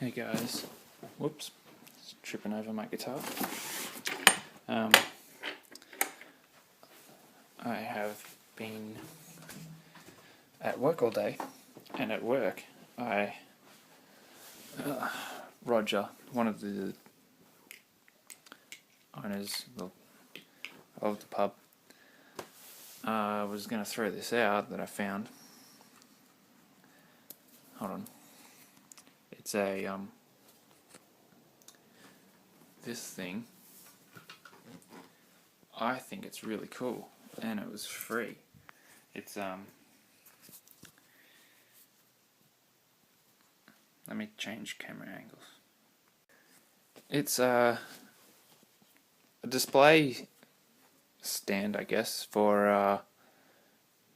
Hey guys, whoops, tripping over my guitar. I have been at work all day, and at work Roger, one of the owners of the pub, was going to throw this out that I found. Hold on. It's a this thing. I think it's really cool, and it was free. It's let me change camera angles. It's a display stand, I guess, for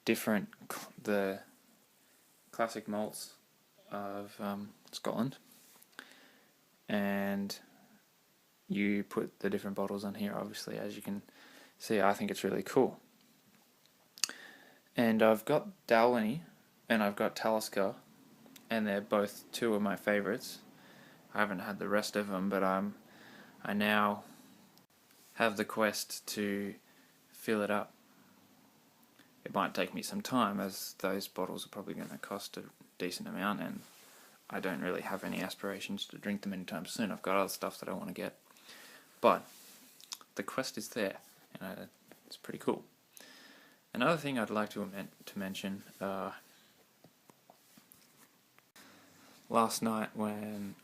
different the classic malts of Scotland, and you put the different bottles on here. Obviously, as you can see, I think it's really cool. And I've got Dalwhinnie and I've got Talisker, and they're both two of my favourites. I haven't had the rest of them, but I now have the quest to fill it up. It might take me some time, as those bottles are probably going to cost a decent amount, and I don't really have any aspirations to drink them anytime soon. I've got other stuff that I want to get. But the quest is there, and it's pretty cool. Another thing I'd like to mention, last night when,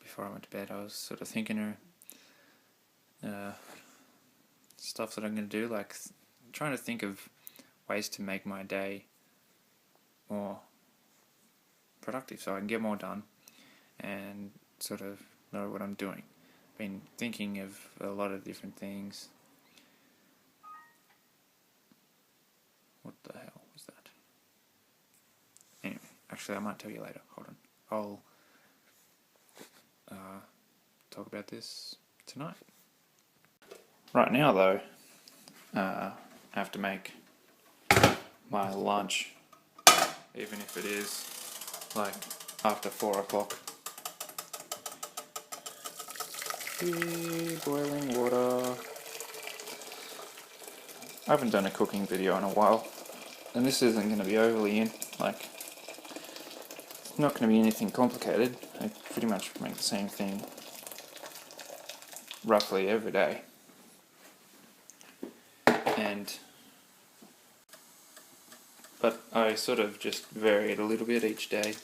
before I went to bed, I was sort of thinking stuff that I'm going to do, like trying to think of ways to make my day more productive so I can get more done and sort of know what I'm doing. Been thinking of a lot of different things. What the hell was that? Anyway, actually I might tell you later. Hold on. I'll talk about this tonight. Right now though, I have to make my lunch, even if it is like after 4 o'clock. Boiling water. I haven't done a cooking video in a while, and this isn't going to be overly it's not going to be anything complicated. I pretty much make the same thing roughly every day, but I sort of just vary it a little bit each day,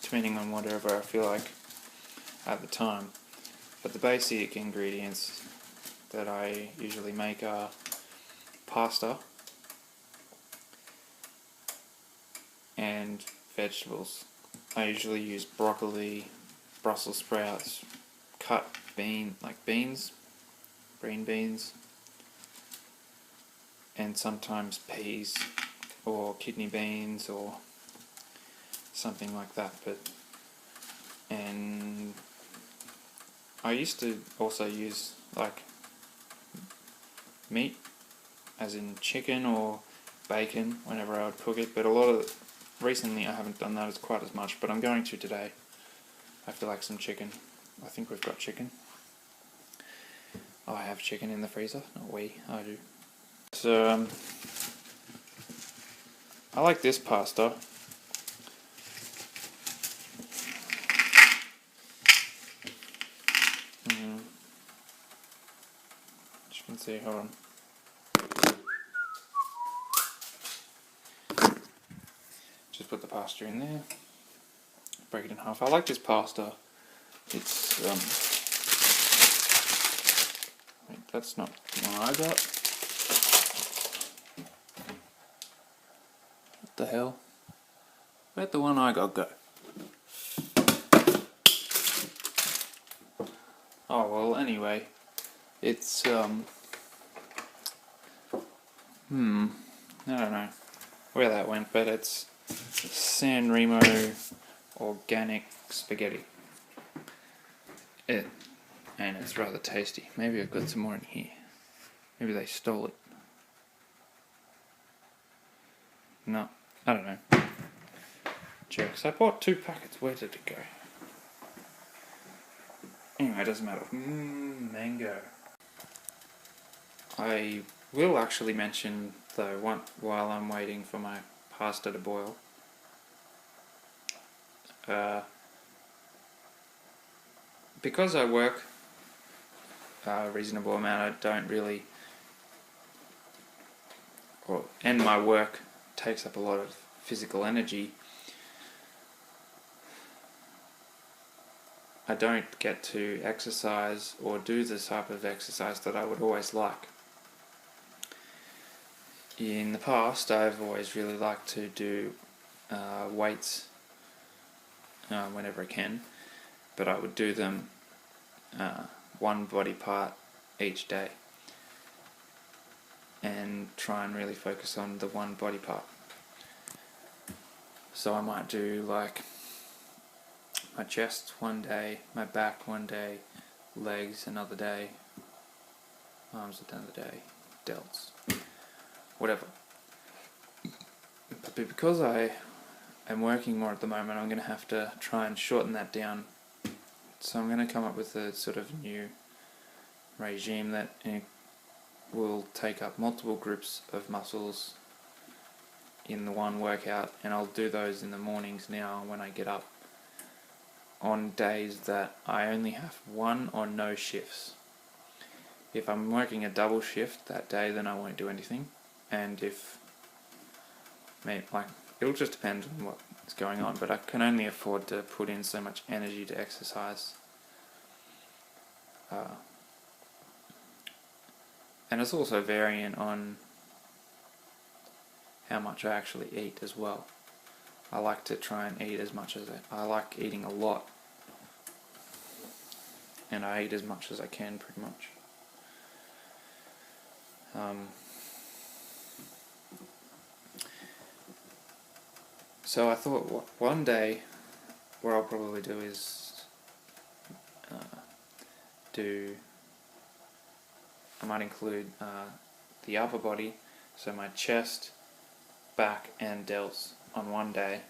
depending on whatever I feel like at the time. But the basic ingredients that I usually make are pasta and vegetables. I usually use broccoli, Brussels sprouts, cut beans, green beans, and sometimes peas or kidney beans or something like that. And I used to also use like meat, as in chicken or bacon, whenever I would cook it, but recently I haven't done that quite as much, but I'm going to today. I feel like some chicken. I think we've got chicken. I have chicken in the freezer. Not we, I do. So, I like this pasta. As you can see, hold on. Just put the pasta in there. Break it in half. I like this pasta. It's wait, that's not the one I got. What the hell? Where'd the one I got go? Oh well, anyway, it's I don't know where that went, but it's San Remo organic spaghetti. And it's rather tasty. Maybe I've got some more in here. Maybe they stole it. No, I don't know. Jerks. I bought 2 packets. Where did it go? Anyway, it doesn't matter. Mango. I will actually mention, though, while I'm waiting for my pasta to boil, because I work a reasonable amount, I don't really, and my work takes up a lot of physical energy, I don't get to exercise or do the type of exercise that I would always like. In the past, I've always really liked to do weights whenever I can, but I would do them one body part each day and try and really focus on the one body part. So I might do like my chest one day, my back one day, legs another day, arms another day, delts, whatever. But because I am working more at the moment, I'm going to have to try and shorten that down. So I'm going to come up with a sort of new regime that will take up multiple groups of muscles in the one workout, and I'll do those in the mornings now when I get up, on days that I only have one or no shifts. If I'm working a double shift that day, then I won't do anything, and it'll just depend on what's going on, but I can only afford to put in so much energy to exercise. And it's also variant on how much I actually eat as well. I like to try and eat as much as I like eating a lot, and I eat as much as I can pretty much. So I thought one day what I'll probably do is I might include the upper body, so my chest, back and delts on one day,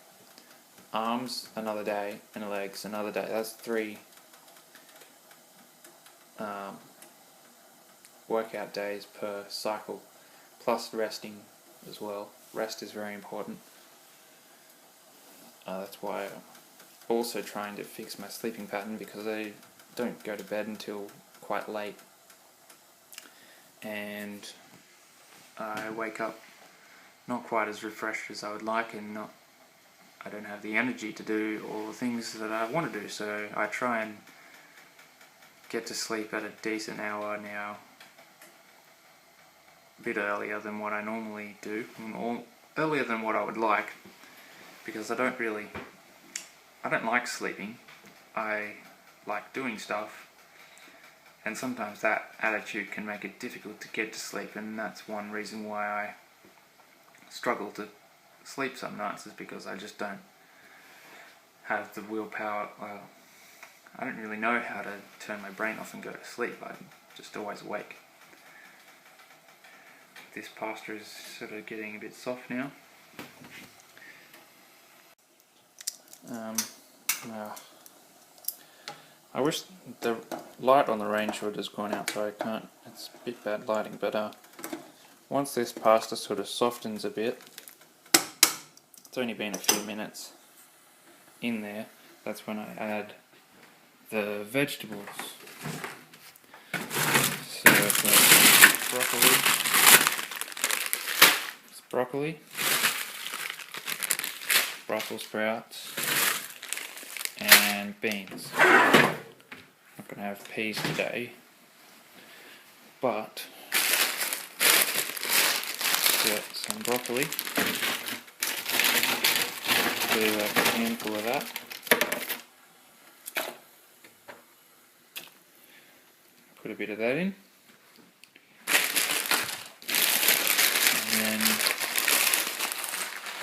arms another day, and legs another day. That's 3 workout days per cycle, plus resting as well. Rest is very important. That's why I'm also trying to fix my sleeping pattern, because I don't go to bed until quite late, and I wake up not quite as refreshed as I would like, and I don't have the energy to do all the things that I want to do, so I try and get to sleep at a decent hour now, a bit earlier than what I normally do, or earlier than what I would like, because I don't like sleeping. I like doing stuff, and sometimes that attitude can make it difficult to get to sleep, and that's one reason why I struggle to sleep some nights, is because I just don't have the willpower. Well, I don't really know how to turn my brain off and go to sleep. I'm just always awake. This pasta is sort of getting a bit soft now. I wish the light on the range hood has gone out, so I can't. It's a bit bad lighting, but once this pasta sort of softens a bit, it's only been a few minutes in there, that's when I add the vegetables. So it's broccoli, Brussels sprouts, and beans. I'm not going to have peas today, but get some broccoli. Do a handful of that. Put a bit of that in. And then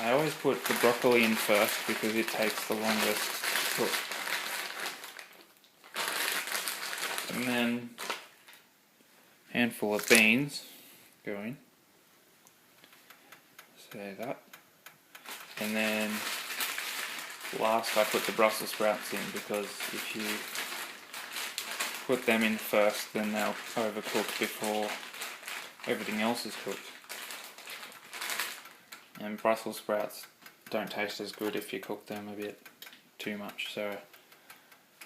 I always put the broccoli in first because it takes the longest to cook. And then a handful of beans go in. Say that. And then last I put the Brussels sprouts in, because if you put them in first, then they'll overcook before everything else is cooked. And Brussels sprouts don't taste as good if you cook them a bit too much, so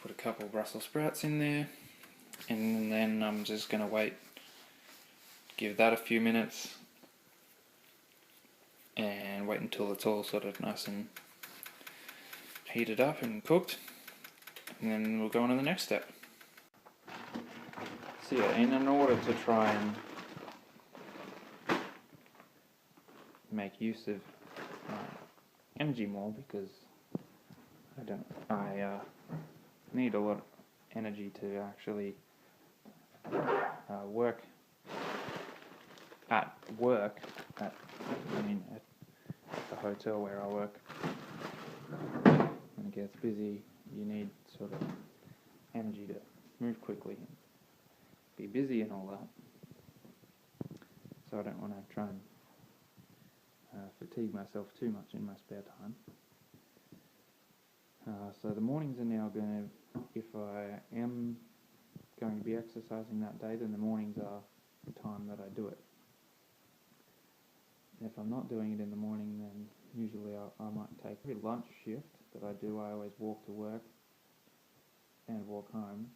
put a couple of Brussels sprouts in there, and then I'm just going to wait, give that a few minutes, and wait until it's all sort of nice and heated up and cooked, and then we'll go on to the next step. So yeah, in order to try and make use of energy more, because I need a lot of energy to actually work at at the hotel where I work. When it gets busy, you need sort of energy to move quickly and be busy and all that. So I don't want to try and fatigue myself too much in my spare time. So the mornings are now going to, if I am going to be exercising that day, then the mornings are the time that I do it. If I'm not doing it in the morning, then usually I might take a lunch shift that I do. I always walk to work and walk home.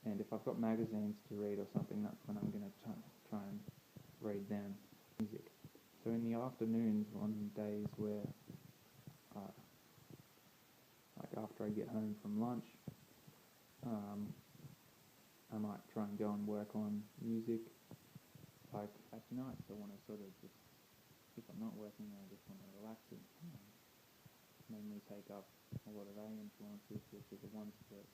And if I've got magazines to read or something, that's when I'm going to try and read them. Music. So in the afternoons, on days where, like after I get home from lunch, I might try and go and work on music. Like at night, I want to sort of just, if I'm not working, I just want to relax and mainly take up a lot of A influences, which are the ones that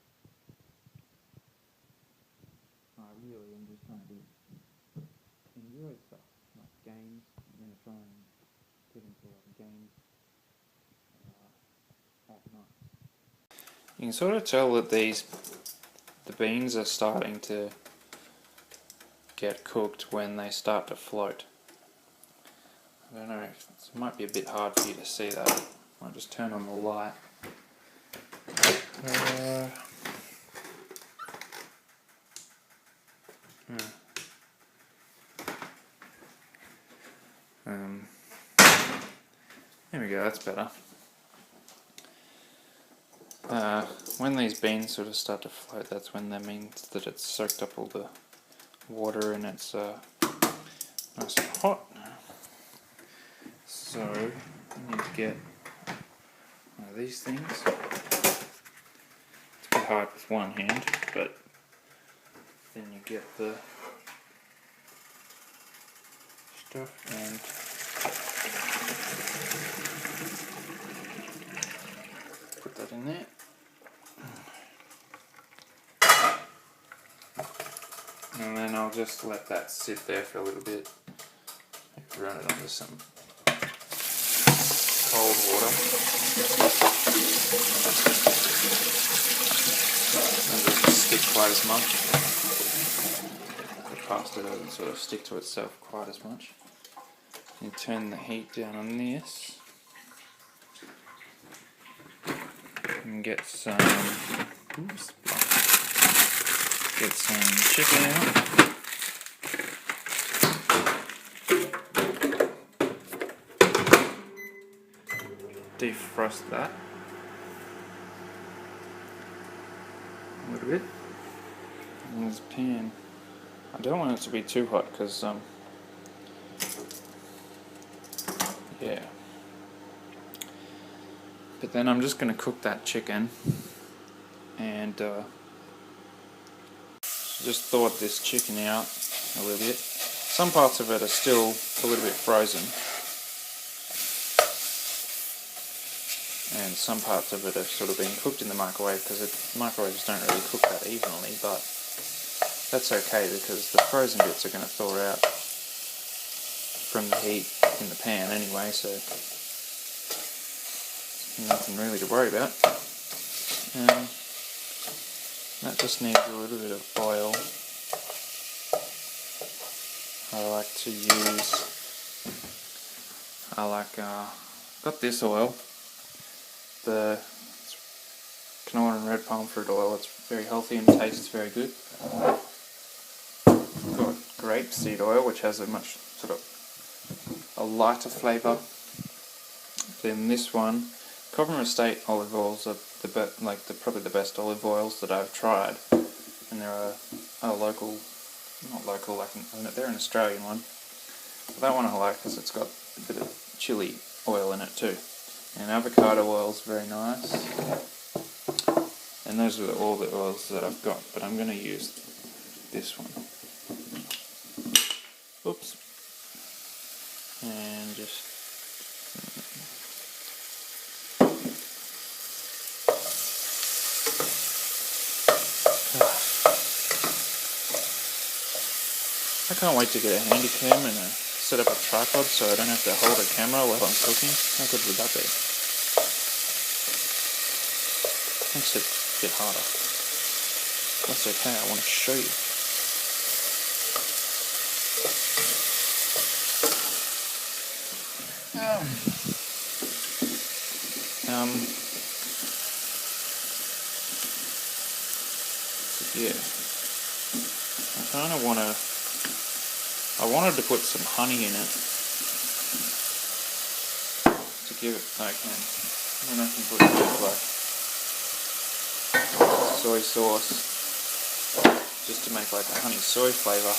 I really am just trying to enjoy stuff, like games. I'm going to try and get into a lot of games at night. You can sort of tell that the beans are starting to get cooked when they start to float. I don't know, it might be a bit hard for you to see that. I'll just turn on the light. There we go, that's better. When these beans sort of start to float, that's when that means that it's soaked up all the water and it's nice and hot. So I need to get one of these things. It's a bit hard with one hand, but then you get the stuff and put that in there. And then I'll just let that sit there for a little bit. Maybe run it under some cold water. And it doesn't stick quite as much. The pasta doesn't sort of stick to itself quite as much. You turn the heat down on this. And get some chicken out. Defrost that a little bit. And this pan, I don't want it to be too hot because yeah. But then I'm just going to cook that chicken and just thaw this chicken out a little bit. Some parts of it are still a little bit frozen, and some parts of it have sort of been cooked in the microwave, because microwaves don't really cook that evenly, but that's okay because the frozen bits are going to thaw out from the heat in the pan anyway, so nothing really to worry about. That just needs a little bit of oil. Got this oil. It's canola and red palm fruit oil. It's very healthy and tastes very good. Got grapeseed oil, which has a much sort of a lighter flavour. Then this one, Cobram Estate olive oils are probably the best olive oils that I've tried, and they're a local, not local, they're an Australian one. But that one I like because it's got a bit of chili oil in it too. And avocado oil is very nice. And those are all the oils that I've got, but I'm going to use this one. Oops. And just I can't wait to get a handy cam and set up a tripod so I don't have to hold a camera while I'm cooking. How good would that be? Makes it a bit harder. That's okay, I want to show you. Yeah. I wanted to put some honey in it to give it, then I can put a bit of soy sauce just to make like a honey soy flavour.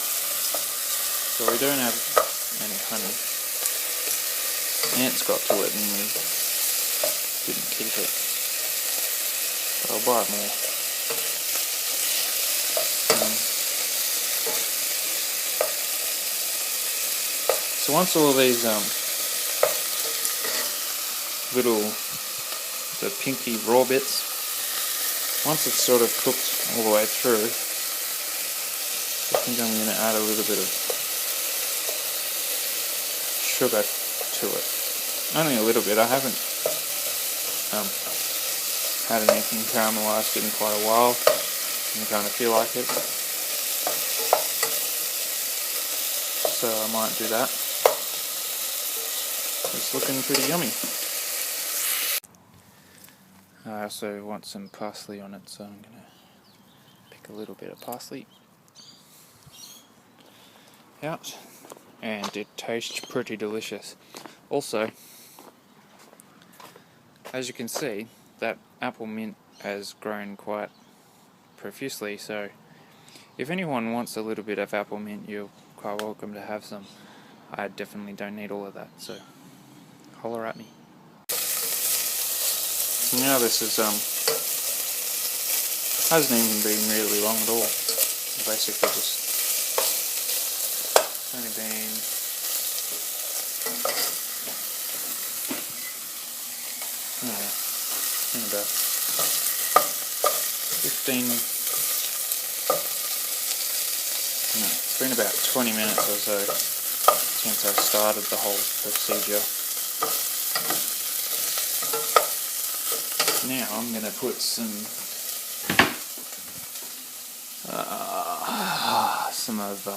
So we don't have any honey. Ants got to it and we didn't keep it. But I'll buy more. So once all of these the pinky raw bits, once it's sort of cooked all the way through, I think I'm going to add a little bit of sugar to it. Only a little bit. I haven't had anything caramelised in quite a while and kind of feel like it. So I might do that. It's looking pretty yummy. I also want some parsley on it, so I'm going to pick a little bit of parsley out, and it tastes pretty delicious. Also, as you can see, that apple mint has grown quite profusely, so if anyone wants a little bit of apple mint, you're quite welcome to have some. I definitely don't need all of that, so holler at me. Now this is hasn't even been really long at all. Basically just only been about 15. No, it's been about 20 minutes or so since I started the whole procedure. Now I'm going to put some of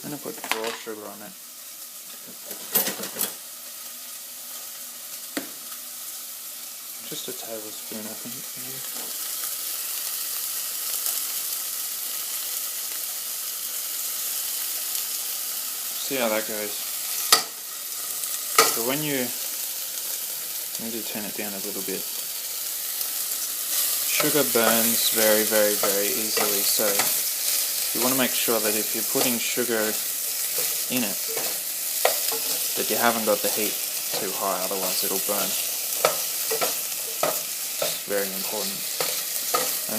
I'm going to put raw sugar on it. Just a tablespoon, I think. See how that goes. So when you need to turn it down a little bit. Sugar burns very, very, very easily, so you want to make sure that if you're putting sugar in it, that you haven't got the heat too high, otherwise it'll burn. It's very important.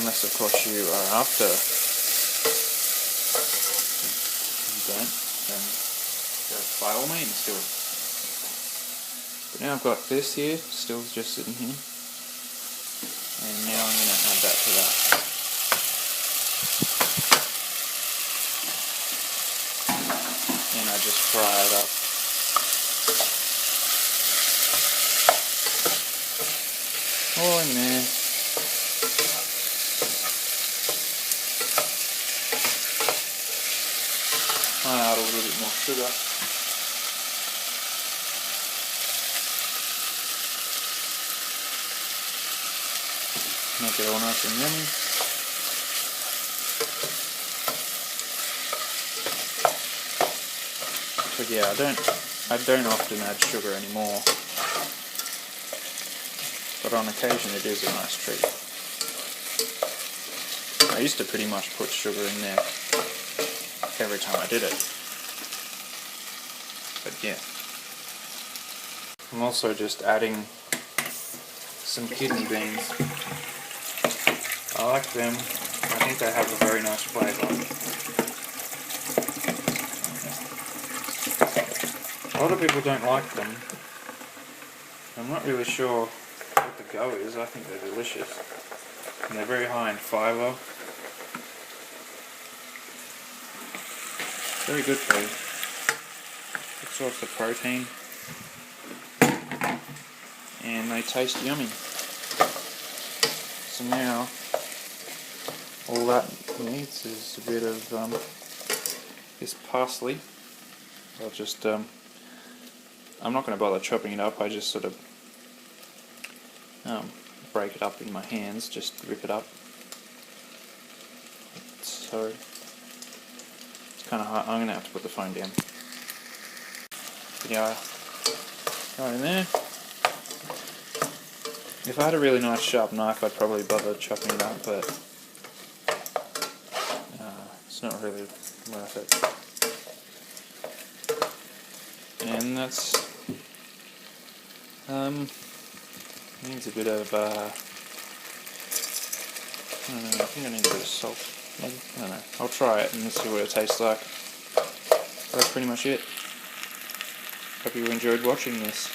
Unless, of course, you are after you don't, then by all means do it. But now I've got this here, still just sitting here. And now I'm going to add that to that. And I just fry it up. All in there. I add a little bit more sugar. Make it all nice and yummy. But yeah, I don't often add sugar anymore. But on occasion it is a nice treat. I used to pretty much put sugar in there every time I did it. But yeah. I'm also just adding some kidney beans. I like them. I think they have a very nice flavour. A lot of people don't like them. I'm not really sure what the go is. I think they're delicious. And they're very high in fibre. Very good for you. Good source of protein. And they taste yummy. So now, all that needs is a bit of this parsley. I'll just, I'm not going to bother chopping it up, I just sort of break it up in my hands, just rip it up. So, it's kind of hard. I'm going to have to put the phone down. But yeah, right in there. If I had a really nice sharp knife, I'd probably bother chopping it up, but it's not really worth it. And that's needs a bit of I don't know, I think I need a bit of salt. Maybe. I don't know. I'll try it and see what it tastes like. That's pretty much it. Hope you enjoyed watching this.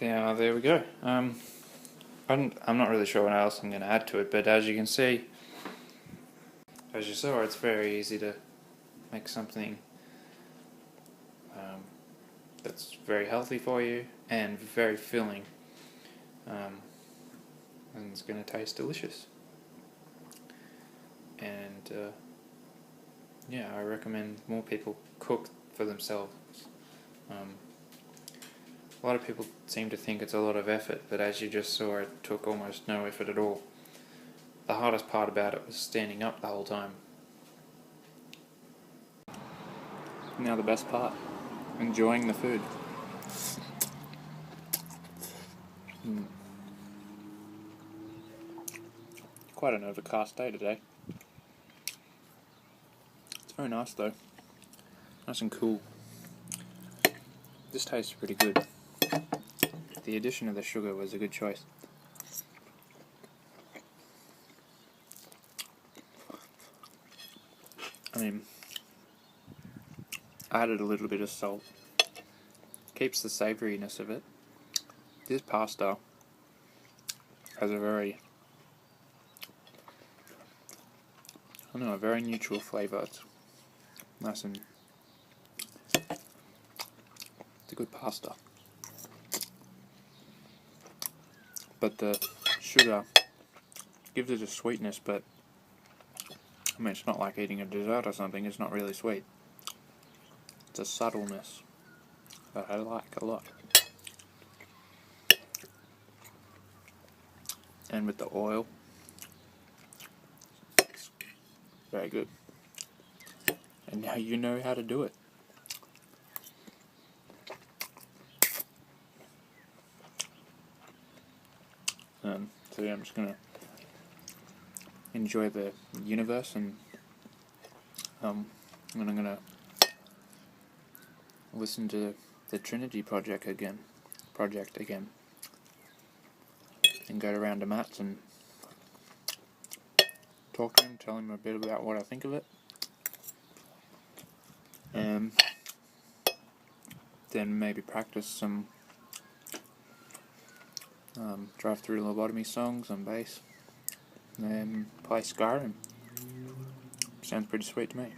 Now there we go. I'm not really sure what else I'm going to add to it, but as you can see, as you saw, it's very easy to make something that's very healthy for you and very filling, and it's going to taste delicious. And yeah, I recommend more people cook for themselves. A lot of people seem to think it's a lot of effort, but as you just saw, it took almost no effort at all. The hardest part about it was standing up the whole time. Now the best part, enjoying the food. Quite an overcast day today. It's very nice though. Nice and cool. This tastes pretty good. The addition of the sugar was a good choice. I mean, I added a little bit of salt. Keeps the savouriness of it. This pasta has a very, I don't know, a very neutral flavour. It's nice and, it's a good pasta. But the sugar gives it a sweetness, but I mean, it's not like eating a dessert or something. It's not really sweet. It's a subtleness that I like a lot. And with the oil, it's very good. And now you know how to do it. So yeah, I'm just gonna enjoy the universe, and I'm gonna listen to the Trinity Project again, and go around to Matt's and talk to him, tell him a bit about what I think of it, and then maybe practice some Drive-Thru Lobotomy songs on bass, and then play Skyrim. Sounds pretty sweet to me.